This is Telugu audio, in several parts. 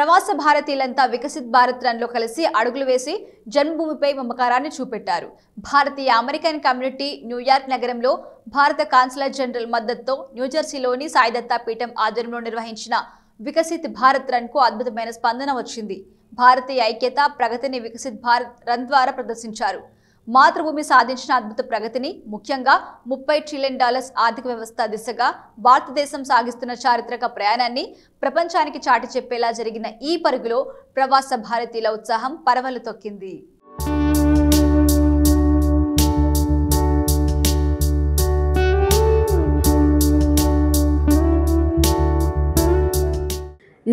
ప్రవాస భారతీయులంతా వికసిత్ భారత్ రన్లో కలిసి అడుగులు వేసి జన్మభూమిపై మమకారాన్ని చూపెట్టారు. భారతీయ అమెరికన్ కమ్యూనిటీ న్యూయార్క్ నగరంలో భారత కాన్సులర్ జనరల్ మద్దతుతో న్యూజెర్సీలోని సాయి దత్తా పీఠం ఆధ్వర్యంలో నిర్వహించిన వికసిత్ భారత్ రన్ కు అద్భుతమైన స్పందన వచ్చింది. భారతీయ ఐక్యత ప్రగతిని వికసిత్ భారత్ రన్ ద్వారా ప్రదర్శించారు. మాతృభూమి సాధించిన అద్భుత ప్రగతిని, ముఖ్యంగా $30 ట్రిలియన్ ఆర్థిక వ్యవస్థ దిశగా భారతదేశం సాగిస్తున్న చారిత్రక ప్రయాణాన్ని ప్రపంచానికి చాటి చెప్పేలా జరిగిన ఈ పరుగులో ప్రవాస భారతీయుల ఉత్సాహం పరవళ్లు తొక్కింది.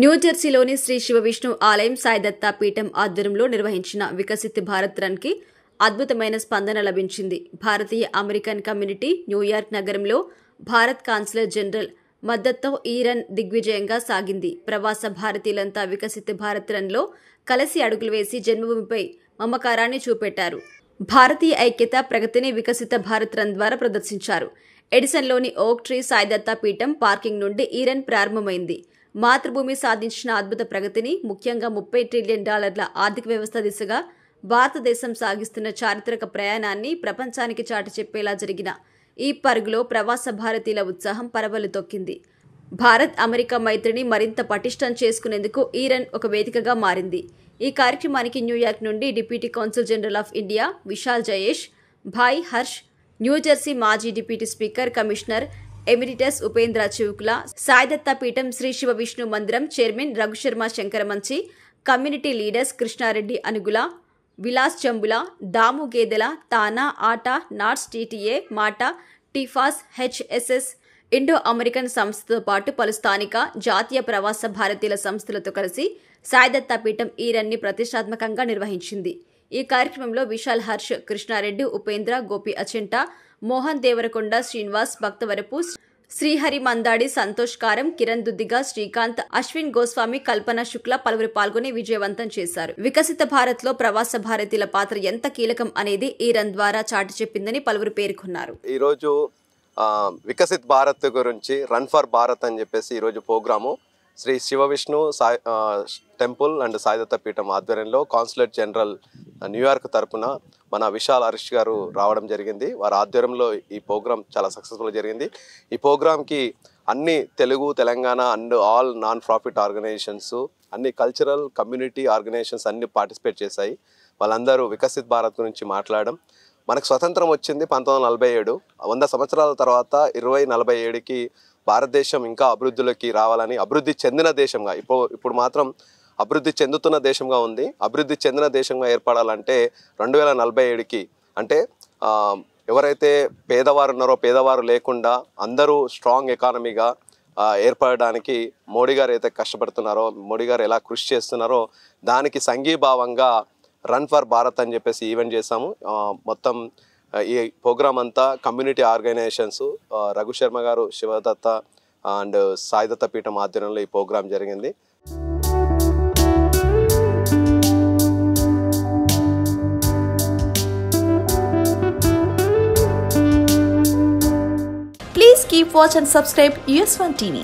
న్యూజెర్సీలోని శ్రీ శివ విష్ణు ఆలయం సాయి దత్తా పీఠం ఆధ్వర్యంలో నిర్వహించిన వికసిత్ భారత్ రన్ కి అద్భుతమైన స్పందన లభించింది. భారతీయ అమెరికన్ కమ్యూనిటీ న్యూయార్క్ నగరంలో భారత్ కాన్సులర్ జనరల్ మద్దతుతో ఈ రన్ దిగ్విజయంగా సాగింది. ప్రవాస భారతీయులంతా వికసిత్ భారత్ రన్లో కలిసి అడుగులు వేసి జన్మభూమిపై మమకారాన్ని చూపెట్టారు. భారతీయ ఐక్యత ప్రగతిని వికసిత భారత్ రన్ ద్వారా ప్రదర్శించారు. ఎడిసన్లోని ఓక్ ట్రీ సాయి దత్తా పీఠం పార్కింగ్ నుండి ఈ రన్ ప్రారంభమైంది. మాతృభూమి సాధించిన అద్భుత ప్రగతిని, ముఖ్యంగా $30 ట్రిలియన్ ఆర్థిక వ్యవస్థ దిశగా భారతదేశం సాగిస్తున్న చారిత్రక ప్రయాణాన్ని ప్రపంచానికి చాటి చెప్పేలా జరిగిన ఈ పరుగులో ప్రవాస భారతీయుల ఉత్సాహం పరవళ్లు తొక్కింది. భారత్ అమెరికా మైత్రిని మరింత పటిష్టం చేసుకునేందుకు ఈ రన్ ఒక వేదికగా మారింది. ఈ కార్యక్రమానికి న్యూయార్క్ నుండి deputy council general of India Vishal Jayesh, Bhai Harsh, New Jersey మాజీ deputy speaker commissioner emeritus Upendra Chivukula, Sai Datta Peetham Sri Shiva Vishnu Mandiram chairman Raghu Sharma Sankaramanchi, community leaders Krishna Reddy Anugula, Vilas Chambula, Damu Gedela, TANA, ATA, NATS, TTA, MATA, TFAS, HSS, Indo American సంస్థతో పాటు పలు స్థానిక, జాతీయ ప్రవాస భారతీయుల సంస్థలతో కలిసి సాయి దత్తా పీఠం ఈ రన్ ని ప్రతిష్టాత్మకంగా నిర్వహించింది. ఈ కార్యక్రమంలో విశాల్ హర్ష్, కృష్ణారెడ్డి, ఉపేంద్ర, గోపి అచెంట, మోహన్ దేవరకొండ, శ్రీనివాస్ భక్తవరపు, శ్రీహరి మందాడి, సంతోష్ కారం, కిరణ్ దుద్దిగా, శ్రీకాంత్, అశ్విన్ గోస్వామి, కల్పన శుక్ల పలువురు పాల్గొని విజయవంతం చేశారు. వికసిత భారత్ లో ప్రవాస భారతీయుల పాత్ర ఎంత కీలకం అనేది ఈ రన్ ద్వారా చాటి చెప్పిందని పలువురు పేర్కొన్నారు. ఈ రోజు వికసిత్ భారత్ గురించి రన్ ఫర్ భారత్ అని చెప్పేసి ఈ రోజు programme Shri Shiva Vishnu temple and Sai Datta Peetham ఆధ్వర్యంలో కాన్సులేట్ జనరల్ న్యూయార్క్ తరపున మన విశాల్ హరీష్ గారు రావడం జరిగింది. వారి ఆధ్వర్యంలో ఈ ప్రోగ్రామ్ చాలా సక్సెస్ఫుల్గా జరిగింది. ఈ ప్రోగ్రామ్కి అన్ని Telugu, Telangana and all non profit organisations, అన్ని కల్చరల్ కమ్యూనిటీ ఆర్గనైజేషన్స్ అన్ని పార్టిసిపేట్ చేశాయి. వాళ్ళందరూ వికసిత్ భారత్ గురించి మాట్లాడడం, మనకు స్వతంత్రం వచ్చింది 1947, 100 సంవత్సరాల తర్వాత 2047కి భారతదేశం ఇంకా అభివృద్ధిలోకి రావాలని, అభివృద్ధి చెందిన దేశంగా ఇప్పుడు మాత్రం అభివృద్ధి చెందుతున్న దేశంగా ఉంది. అభివృద్ధి చెందిన దేశంగా ఏర్పడాలంటే 2047కి అంటే ఎవరైతే పేదవారు ఉన్నారో పేదవారు లేకుండా అందరూ స్ట్రాంగ్ ఎకానమీగా ఏర్పడడానికి మోడీ గారు అయితే కష్టపడుతున్నారో, మోడీ గారు ఎలా కృషి చేస్తున్నారో దానికి సంఘీభావంగా రన్ ఫర్ భారత్ అని చెప్పేసి ఈవెంట్ చేశాము. మొత్తం ఈ ప్రోగ్రామ్ అంతా కమ్యూనిటీ ఆర్గనైజేషన్స్, రఘుశర్మ గారు, శివదత్త అండ్ సాయి దత్తా పీఠం ఆధ్వర్యంలో ఈ ప్రోగ్రామ్ జరిగింది. Please keep watch and subscribe US1 TV.